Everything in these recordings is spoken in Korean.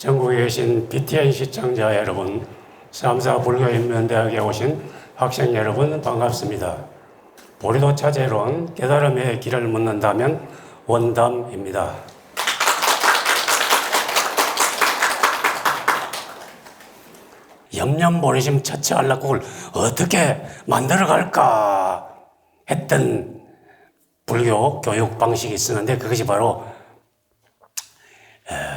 전국에 계신 BTN 시청자 여러분, 삼사 불교인문대학에 오신 학생 여러분 반갑습니다. 보리도 차제론 깨달음의 길을 묻는다면 원담입니다. 염념보리심 처처 안락국을 어떻게 만들어갈까 했던 불교 교육 방식이 있었는데, 그것이 바로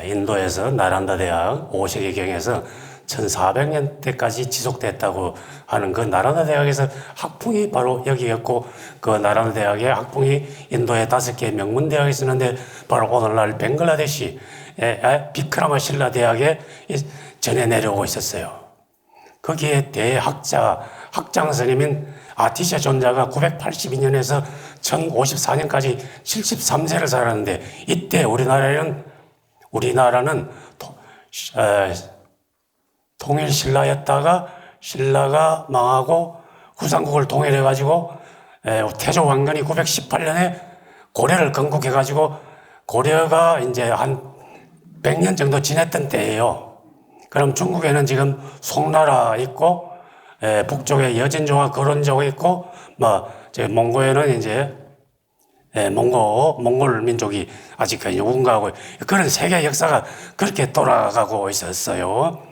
인도에서 나란다 대학 5세기경에서 1400년대까지 지속됐다고 하는 그 나란다 대학에서 학풍이 바로 여기였고, 그 나란다 대학의 학풍이 인도의 5개의 명문 대학이 있었는데 바로 오늘날 벵글라데시 비크라마 실라 대학에 전해 내려오고 있었어요. 거기에 대학자, 학장 스님인 아티샤 존자가 982년에서 1054년까지 73세를 살았는데, 이때 우리나라는 통일 신라였다가 신라가 망하고 후삼국을 통일해가지고 태조 왕건이 918년에 고려를 건국해가지고 고려가 이제 한 100년 정도 지냈던 때예요. 그럼 중국에는 지금 송나라 있고, 북쪽에 여진족과 거론족 있고, 몽고에는 이제 몽골 민족이 아직 운가하고, 그런 세계 역사가 그렇게 돌아가고 있었어요.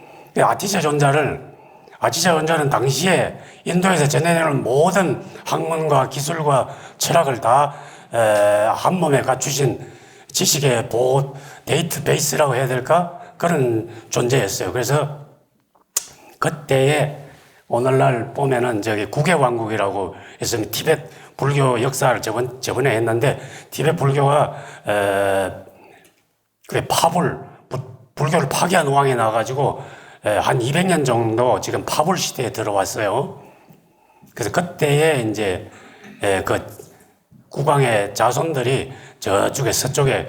아티샤 존자는 당시에 인도에서 전해내는 모든 학문과 기술과 철학을 다 한 몸에 갖추신 지식의 데이터베이스라고 해야 될까? 그런 존재였어요. 그래서 그때에 오늘날 보면은 저기 국외왕국이라고 해서 티베트 불교 역사를 저번에 했는데, 티베트 불교가 불교를 파괴한 왕이 나와가지고 한 200년 정도 지금 파불 시대에 들어왔어요. 그래서 그때에 이제 그 국왕의 자손들이 저쪽에 서쪽에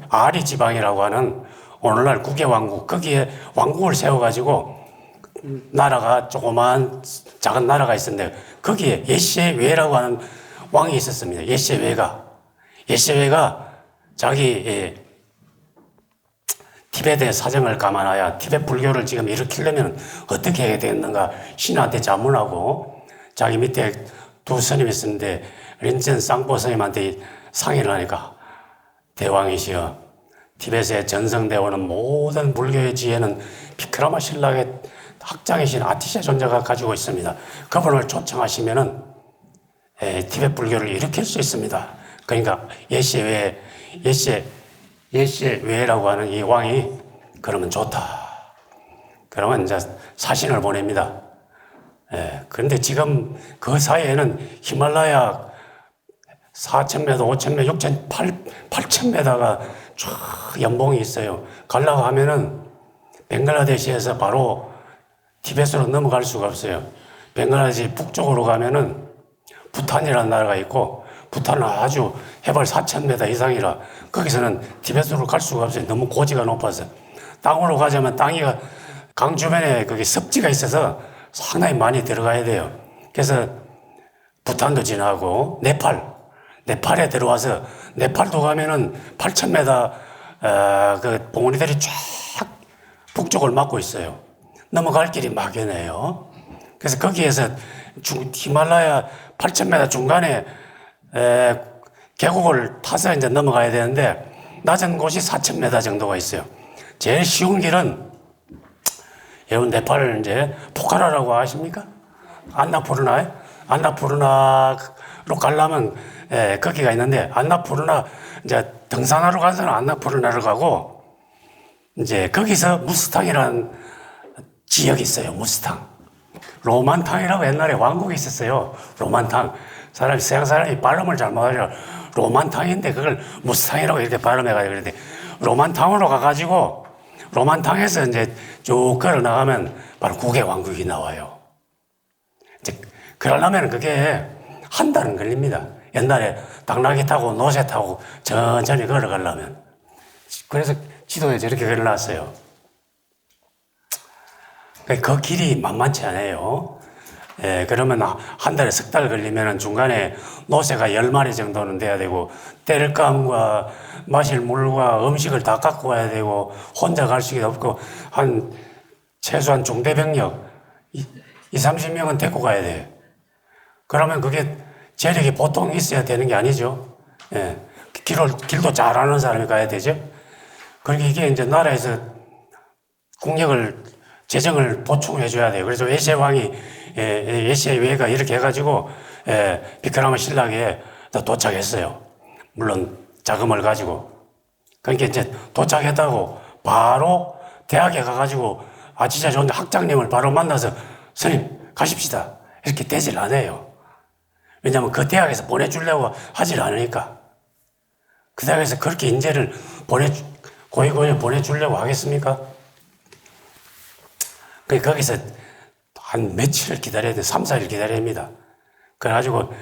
아리 지방이라고 하는 오늘날 국외왕국, 거기에 왕국을 세워가지고 나라가 조그만 작은 나라가 있었는데, 거기에 예시외라고 하는 왕이 있었습니다. 예시외가 자기 티베트의 사정을 감안하여 티베트 불교를 지금 일으키려면 어떻게 해야 되겠는가 신한테 자문하고, 자기 밑에 두 스님이 있었는데 린첸 쌍포 스님한테 상의를 하니까, 대왕이시여, 티베트에 전성되어 오는 모든 불교의 지혜는 비크라마 신라의 학장이신 아티샤 존자가 가지고 있습니다. 그분을 초청하시면은 티베트 불교를 일으킬 수 있습니다. 그러니까 예시외라고 하는 이 왕이 그러면 좋다. 그러면 이제 사신을 보냅니다. 그런데 지금 그 사이에는 히말라야 4,000m, 5,000m, 6,000m, 8,000m가 쫙 연봉이 있어요. 가려고 하면은 벵글라데시에서 바로 티베트로 넘어갈 수가 없어요. 벵글라데시 북쪽으로 가면은 부탄이라는 나라가 있고, 부탄은 아주 해발 4,000m 이상이라 거기서는 티베트로 갈 수가 없어요. 너무 고지가 높아서. 땅으로 가자면 땅이가 강 주변에 거기 습지가 있어서 상당히 많이 들어가야 돼요. 그래서 부탄도 지나고 네팔에 들어와서, 네팔도 가면은 8,000m 그 봉우리들이 쫙 북쪽을 막고 있어요. 넘어갈 길이 막연해요. 그래서 거기에서 히말라야 8,000m 중간에 계곡을 타서 이제 넘어가야 되는데, 낮은 곳이 4,000m 정도가 있어요. 제일 쉬운 길은, 여러분 네팔을 이제 포카라라고 아십니까? 안나푸르나로 가려면 거기가 있는데, 안나푸르나 이제 등산하러 간 사람은 안나푸르나를 가고, 이제 거기서 무스탕이라는 지역이 있어요. 무스탕. 로만탕이라고 옛날에 왕국이 있었어요. 로만탕. 서양 사람이 발음을 잘못하려 로만탕인데 그걸 무스탕이라고 이렇게 발음해가지고 그랬는데, 로만탕으로 가가지고 로만탕에서 이제 쭉 걸어 나가면 바로 국외왕국이 나와요. 이제 그러려면 그게 한 달은 걸립니다. 옛날에 당나귀 타고 노새 타고 천천히 걸어가려면. 그래서 지도에 저렇게 그려놨어요. 그 길이 만만치 않아요. 그러면 한 달에 석 달 걸리면 중간에 노새가 10마리 정도는 돼야 되고, 땔감과 마실 물과 음식을 다 갖고 와야 되고, 혼자 갈 수가 없고, 최소한 중대병력 30명은 데리고 가야 돼. 그러면 그게 재력이 보통 있어야 되는 게 아니죠. 길도 잘 아는 사람이 가야 되죠. 그러니까 이게 이제 나라에서 재정을 보충해 줘야 돼요. 그래서 웨시왕이, 웨시외가 이렇게 해가지고, 비크라마 신라에 도착했어요. 물론 자금을 가지고. 그러니까 이제 도착했다고 바로 대학에 가가지고 진짜 좋은 학장님을 바로 만나서 스님 가십시다. 이렇게 되질 않아요. 왜냐하면 그 대학에서 보내주려고 하질 않으니까. 그 대학에서 그렇게 인재를 고이고이 보내주려고 하겠습니까? 거기서 한 며칠을 기다려야 돼. 3, 4일 기다려야 합니다. 그래가지고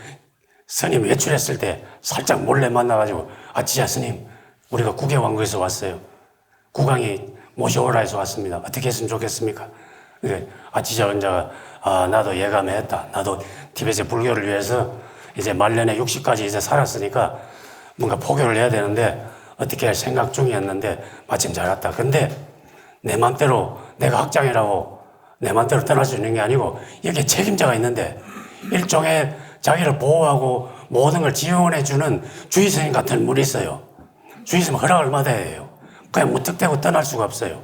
스님 외출했을 때 살짝 몰래 만나가지고 진짜 스님 우리가 국외왕국에서 왔어요. 국왕이 모셔오라 해서 왔습니다. 어떻게 했으면 좋겠습니까? 진짜 원자가 나도 예감했다. 나도 티베트의 불교를 위해서 이제 말년에 60까지 이제 살았으니까 뭔가 포교를 해야 되는데 어떻게 할 생각 중이었는데 마침 잘 왔다. 근데 내 맘대로 내가 학장이라고 내 맘대로 떠날 수 있는 게 아니고 여기에 책임자가 있는데 일종의 자기를 보호하고 모든 걸 지원해주는 주의스님 같은 분이 있어요. 주의스님 허락을 받아야 해요. 그냥 무턱대고 떠날 수가 없어요.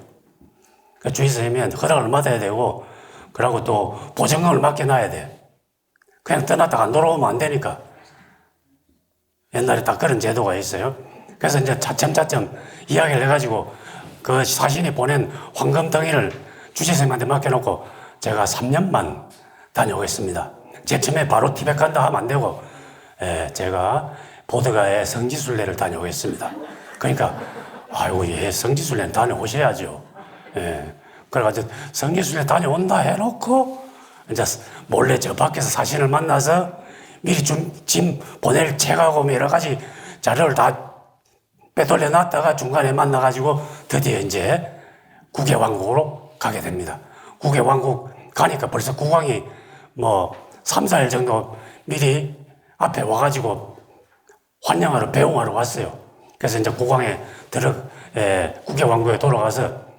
주의스님은 허락을 받아야 되고 그러고 또 보증금을 맡겨놔야 돼. 그냥 떠났다가 안 돌아오면 안 되니까. 옛날에 딱 그런 제도가 있어요. 그래서 이제 차츰차츰 이야기를 해가지고 그 사신이 보낸 황금덩이를 주지스님한테 맡겨놓고 제가 3년만 다녀오겠습니다. 제일 처음에 바로 티벳 간다 하면 안 되고 제가 보드가의 성지순례를 다녀오겠습니다. 그러니까 성지순례는 다녀오셔야죠. 그래가지고 성지순례 다녀온다 해놓고 이제 몰래 저 밖에서 사신을 만나서 미리 짐 보낼 책하고 여러 가지 자료를 다 빼돌려 놨다가 중간에 만나가지고 드디어 이제 국외왕국으로 가게 됩니다. 국외왕국 가니까 벌써 국왕이 3, 4일 정도 미리 앞에 와가지고 환영하러 배웅하러 왔어요. 그래서 이제 국왕에 국외왕국에 돌아가서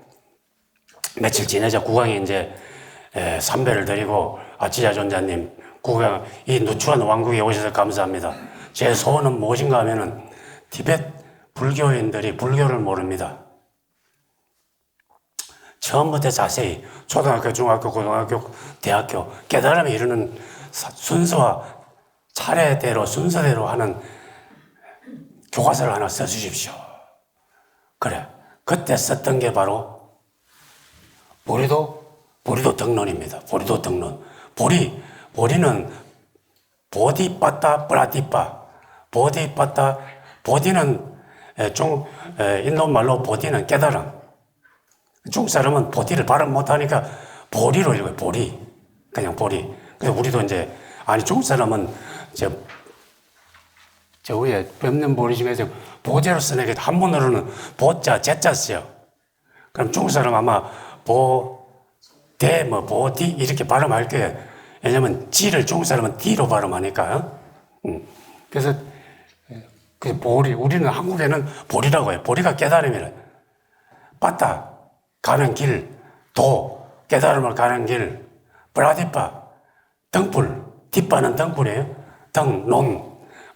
며칠 지내자 국왕이 이제 삼배를 드리고 지자존자님 국왕 이 누추한 왕국에 오셔서 감사합니다. 제 소원은 무엇인가 하면은 티벳 불교인들이 불교를 모릅니다. 처음부터 자세히 초등학교, 중학교, 고등학교, 대학교 깨달음에 이르는 순서와 차례대로 순서대로 하는 교과서를 하나 써주십시오. 그래. 그때 썼던 게 바로 보리도 덕론입니다. 보리도 덕론. 보리는 보디빠따 프라디빠. 보디는 인도 말로 보디는 깨달음. 중국 사람은 보디를 발음 못하니까 보리로 읽어요. 보리. 그냥 보리. 그래서 우리도 이제, 중국 사람은 저 위에 뵙는 보리 중에서 보제로 쓰는 게 한문으로는 보자, 제자 써요. 그럼 중국 사람 아마 보디 이렇게 발음할 거예요. 왜냐면 지를 중국 사람은 D로 발음하니까. 그래서 그 보리, 우리는 한국에는 보리라고 해요. 보리가 깨달음이래. 빠따, 가는 길, 깨달음을 가는 길, 브라디빠, 등불, 뒷바는 등불이에요.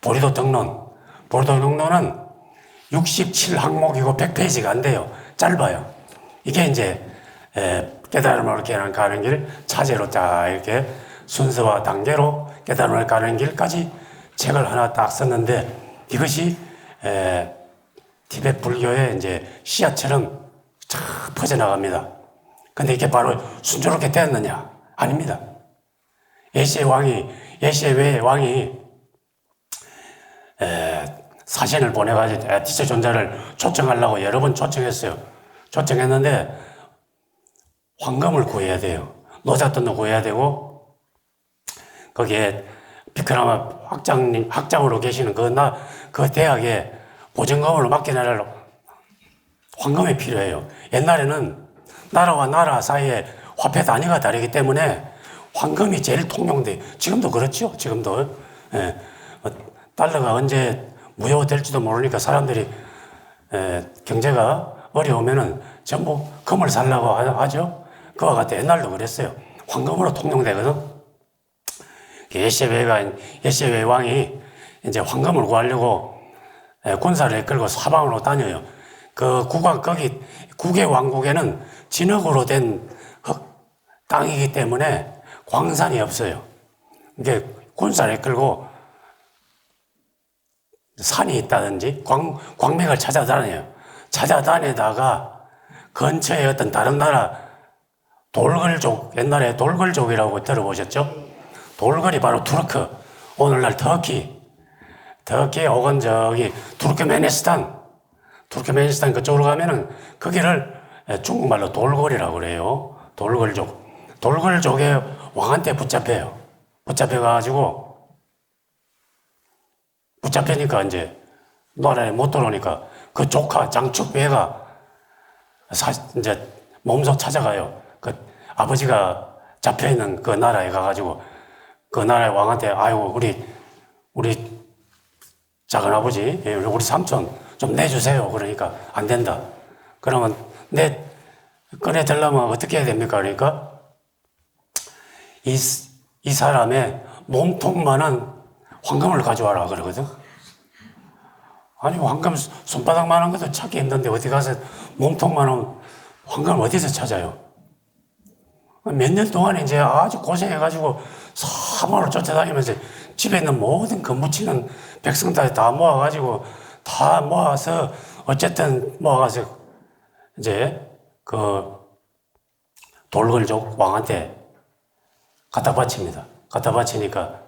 보리도 덕론. 보리도 덕론은 67항목이고 100페이지가 안 돼요. 짧아요. 이게 이제, 깨달음을 가는 길, 차제로 딱 이렇게 순서와 단계로 깨달음을 가는 길까지 책을 하나 딱 썼는데 이것이, 티벳 불교의 이제 씨앗처럼 쫙 퍼져나갑니다. 근데 이게 바로 순조롭게 되었느냐? 아닙니다. 예시의 왕이 사신을 보내가지고 지체존자를 초청하려고 여러 번 초청했어요. 초청했는데 황금을 구해야 돼요. 노잣돈도 구해야 되고 거기에 비크라마 학장으로 계시는 그 대학에 보증금으로 맡겨내려고 황금이 필요해요. 옛날에는 나라와 나라 사이에 화폐 단위가 다르기 때문에 황금이 제일 통용돼. 지금도 그렇죠. 지금도. 예. 달러가 언제 무효될지도 모르니까 사람들이 경제가 어려우면은 전부 금을 살라고 하죠. 그와 같아. 옛날도 그랬어요. 황금으로 통용되거든. 예시베 왕이 이제 황금을 구하려고 군사를 이끌고 사방으로 다녀요. 그 거기 국의 왕국에는 진흙으로 된 땅이기 때문에 광산이 없어요. 이게 군사를 이끌고 산이 있다든지 광맥을 찾아다녀요. 찾아다니다가 근처에 어떤 다른 나라 돌글족, 옛날에 돌글족이라고 들어보셨죠? 돌글이 바로 투르크, 오늘날 터키 혹은 저기 투르크메니스탄 그쪽으로 가면은 거기를 중국말로 돌골이라고 그래요. 돌글족의 왕한테 붙잡혀요. 붙잡히니까 이제 나라에 못 들어오니까 그 조카 장축배가 이제 몸소 찾아가요. 그 아버지가 잡혀있는 그 나라에 가가지고 그 나라의 왕한테 아이고 우리 작은 아버지, 우리 삼촌 좀 내주세요. 그러니까 안 된다. 그러면 꺼내들려면 어떻게 해야 됩니까? 그러니까 이 사람의 몸통만한 황금을 가져와라 그러거든. 아니 황금 손바닥만한 것도 찾기 힘든데 어디 가서 몸통만한 황금을 어디서 찾아요? 몇 년 동안 이제 아주 고생해가지고 사방으로 쫓아다니면서 집에 있는 모든 근무치는 백성들 다 모아서 어쨌든 모아가서 이제 그 돌글족 왕한테 갖다 바칩니다. 갖다 바치니까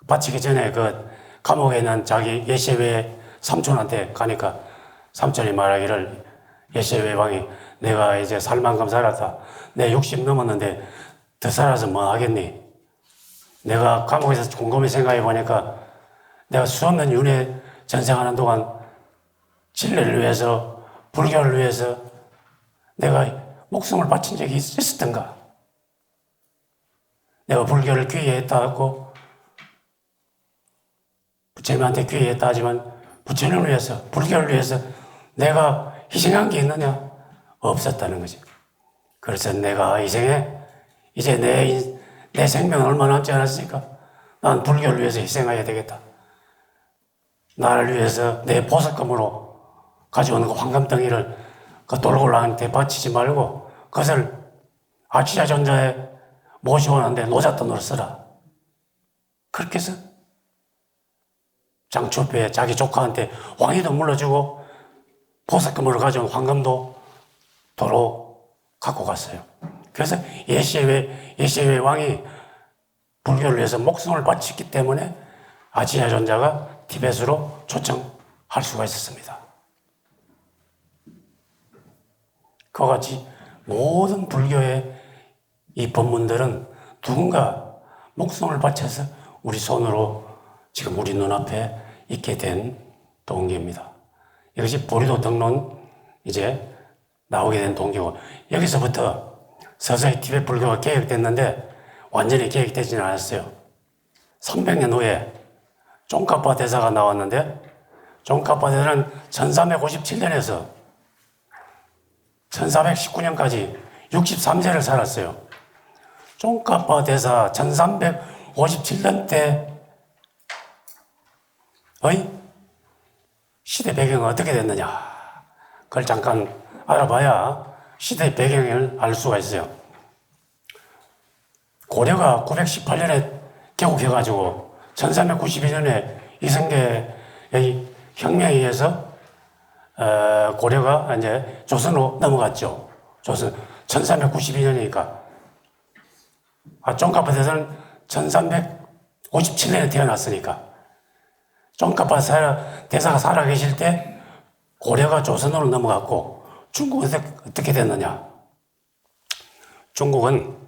바치기 전에 그 감옥에 있는 자기 예시베 삼촌한테 가니까 삼촌이 말하기를 예시베 왕이 내가 이제 살 만큼 살았다. 내 60 넘었는데 더 살아서 뭐 하겠니? 내가 감옥에서 곰곰이 생각해 보니까 내가 수없는 윤회 전생하는 동안 진리를 위해서 불교를 위해서 내가 목숨을 바친 적이 있었던가? 내가 불교를 귀의했다 하고 부처님한테 귀의했다 하지만 부처님을 위해서 불교를 위해서 내가 희생한 게 있느냐? 없었다는 거지. 그래서 내가 이제 내 생명은 얼마 남지 않았으니까 난 불교를 위해서 희생해야 되겠다. 나를 위해서 내 보석금으로 가져오는 그 황금덩이를 그 돌골랑한테 바치지 말고 그것을 아치자전자에 모셔오는데 노잣돈으로 쓰라. 그렇게 해서 장초표에 자기 조카한테 왕위도 물려주고 보석금으로 가져온 황금도 도로 갖고 갔어요. 그래서 예시외 왕이 불교를 위해서 목숨을 바쳤기 때문에 아치자전자가 티벳으로 초청할 수가 있었습니다. 그와 같이 모든 불교의 이 법문들은 누군가 목숨을 바쳐서 우리 손으로 지금 우리 눈앞에 있게 된 동기입니다. 이것이 보리도 등론 이제 나오게 된 동기고 여기서부터 서서히 티벳 불교가 개혁됐는데 완전히 개혁되지는 않았어요. 300년 후에 쫑카파 대사가 나왔는데 쫑카파 대사는 1357년에서 1419년까지 63세를 살았어요. 쫑카파 대사 1357년 때의 시대 배경은 어떻게 됐느냐. 그걸 잠깐 알아봐야 시대 배경을 알 수가 있어요. 고려가 918년에 개국해가지고 1392년에 이성계의 혁명에 의해서 고려가 이제 조선으로 넘어갔죠. 조선 1392년이니까 쫑카파 대사는 1357년에 태어났으니까 쫑카파 대사가 살아계실 때 고려가 조선으로 넘어갔고 중국은 어떻게 됐느냐. 중국은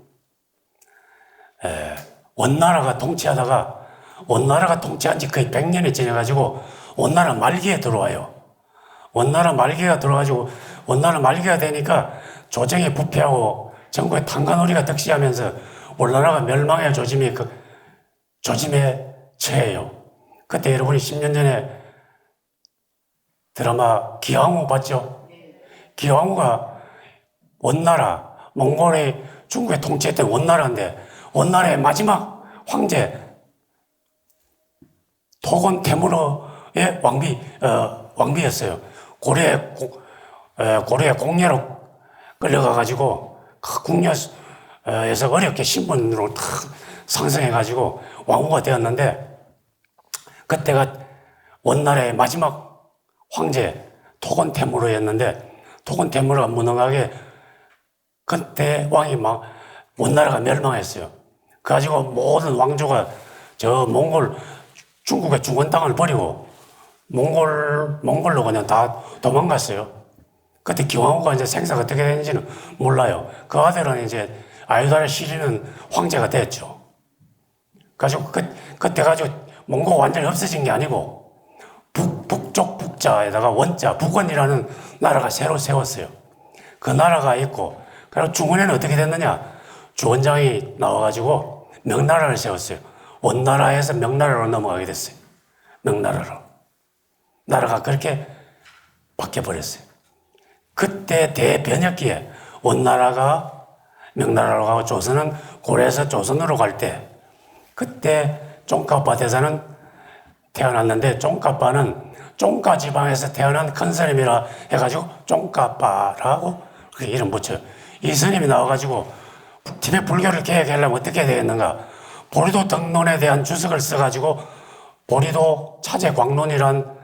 원나라가 통치하다가 원나라가 통치한 지 거의 100년이 지나가지고 원나라 말기에 들어와요. 원나라 말기가 들어가지고 원나라 말기가 되니까 조정에 부패하고 정부의 탕가놀이가 득시하면서 원나라가 멸망의 조짐에 처해요. 그때 여러분이 10년 전에 드라마 기왕후 봤죠? 기왕후가 원나라, 몽골이 중국에 통치했던 원나라인데 원나라의 마지막 황제 토건 테무르의 왕비였어요. 고려의 공녀로 끌려가가지고 그 궁녀에서 어렵게 신분으로 탁 상승해가지고 왕후가 되었는데 그때가 원나라의 마지막 황제 토건 테무르였는데 토건 테무르가 무능하게 그때 왕이 막 원나라가 멸망했어요. 그래가지고 모든 왕조가 저 중국의 중원 땅을 버리고 몽골로 그냥 다 도망갔어요. 그때 기왕후가 이제 생사가 어떻게 되는지는 몰라요. 그 아들은 이제 아유다를 시리는 황제가 됐죠. 가지고 그때 가지고 몽고가 완전히 없어진 게 아니고 북쪽 북자에다가 원자 북원이라는 나라가 새로 세웠어요. 그 나라가 있고 그리고 중원에는 어떻게 됐느냐? 주원장이 나와가지고 명나라를 세웠어요. 원나라에서 명나라로 넘어가게 됐어요. 명나라로. 나라가 그렇게 바뀌어버렸어요. 그때 대변혁기에 원나라가 명나라로 가고 조선은 고려에서 조선으로 갈 때 그때 쫑까빠 대사는 태어났는데 쫑까빠는 쫑까 지방에서 태어난 큰 스님이라 해가지고 쫑까빠라고 그렇게 이름 붙여요. 이 스님이 나와가지고 티베트 불교를 개혁하려면 어떻게 해야 되겠는가? 보리도 덕론에 대한 주석을 써가지고 보리도 차제광론이란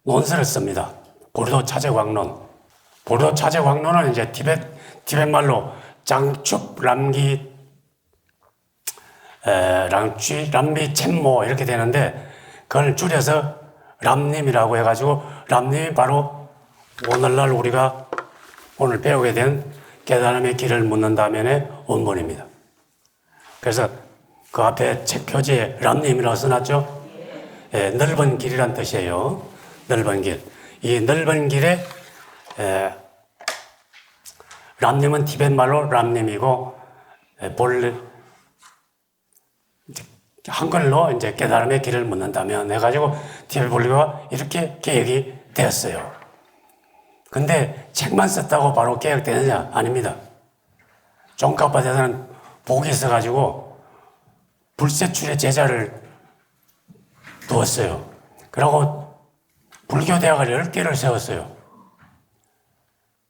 논설을 씁니다. 보리도 차제광론. 보리도 차제광론은 이제 티베트 말로 장축 람기 람비 첸모 이렇게 되는데 그걸 줄여서 람님이라고 해가지고 람님이 바로 오늘날 우리가 오늘 배우게 된 깨달음의 길을 묻는다면의 원본입니다. 그래서 그 앞에 책 표지에 람님이라고 써놨죠? 예, 넓은 길이란 뜻이에요. 넓은 길. 이 넓은 길에 람님은 티베트 말로 람님이고 한글로 이제 깨달음의 길을 묻는다면 해가지고 티베트 불교가 이렇게 개혁이 되었어요. 근데 책만 썼다고 바로 개혁되느냐? 아닙니다. 쫑까빠 대사는 복이 있어가지고 불세출의 제자를 두었어요. 그리고 불교대학을 10개를 세웠어요.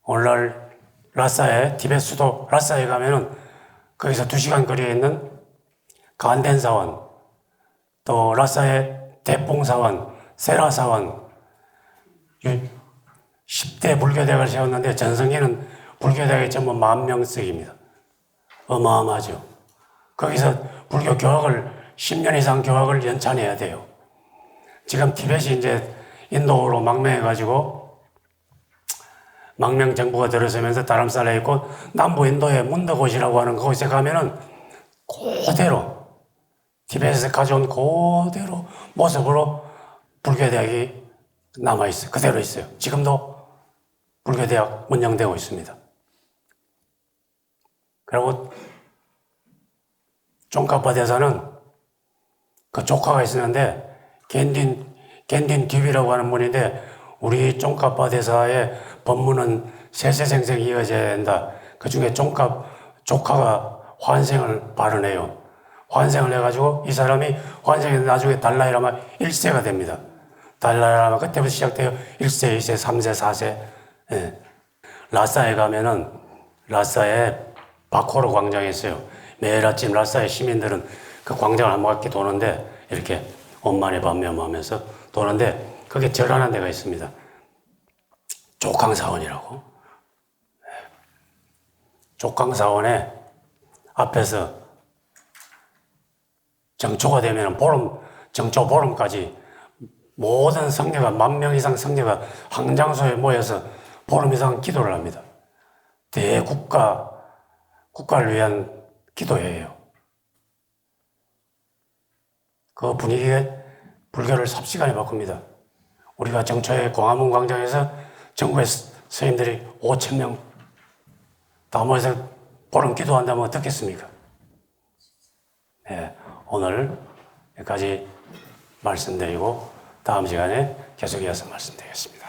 오늘날 라사에, 티베트 수도 라사에 가면은 거기서 2시간 거리에 있는 간덴사원, 또 라사의 대뽕사원, 세라사원, 10대 불교대학을 세웠는데 전성기는 불교대학이 전부 10,000명씩입니다. 어마어마하죠. 거기서 불교 교학을 10년 이상 교학을 연찬해야 돼요. 지금 티벳이 이제 인도로 망명해가지고 망명 정부가 들어서면서 다람살에 있고 남부 인도의 문더곳이라고 하는 곳에 가면은 그대로 티벳에서 가져온 그대로 모습으로 불교대학이 남아있어요. 그대로 있어요. 지금도 불교대학 운영되고 있습니다. 그리고 쫑까빠 대사는 그 조카가 있었는데 겐딘 듀비라고 하는 분인데 우리 쫑까빠 대사의 법문은 세세생생 이어져야 된다. 그 중에 조카가 환생을 발언해요. 환생을 해가지고 이 사람이 환생해서 나중에 달라이라마 1세가 됩니다. 달라이라마 그때부터 시작돼요. 1세, 2세, 3세, 4세. 예. 라사에 가면은 라사에 바코르 광장이 있어요. 매일 아침 라사의 시민들은 그 광장을 한 바퀴 도는데 이렇게 엄만의 반면하면서 도는데 거기에 절하는 데가 있습니다. 족강사원이라고. 족강사원에 앞에서 정초가 되면 정초 보름까지 모든 성녀가 10,000명 이상 성녀가 한 장소에 모여서 보름 이상 기도를 합니다. 국가를 위한 기도회예요. 그 분위기가 불교를 삽시간에 바꿉니다. 우리가 정초에 광화문 광장에서 전국의 스님들이 5,000명 다 모여서 보름 기도한다면 어떻겠습니까? 오늘 여기까지 말씀드리고 다음 시간에 계속 이어서 말씀드리겠습니다.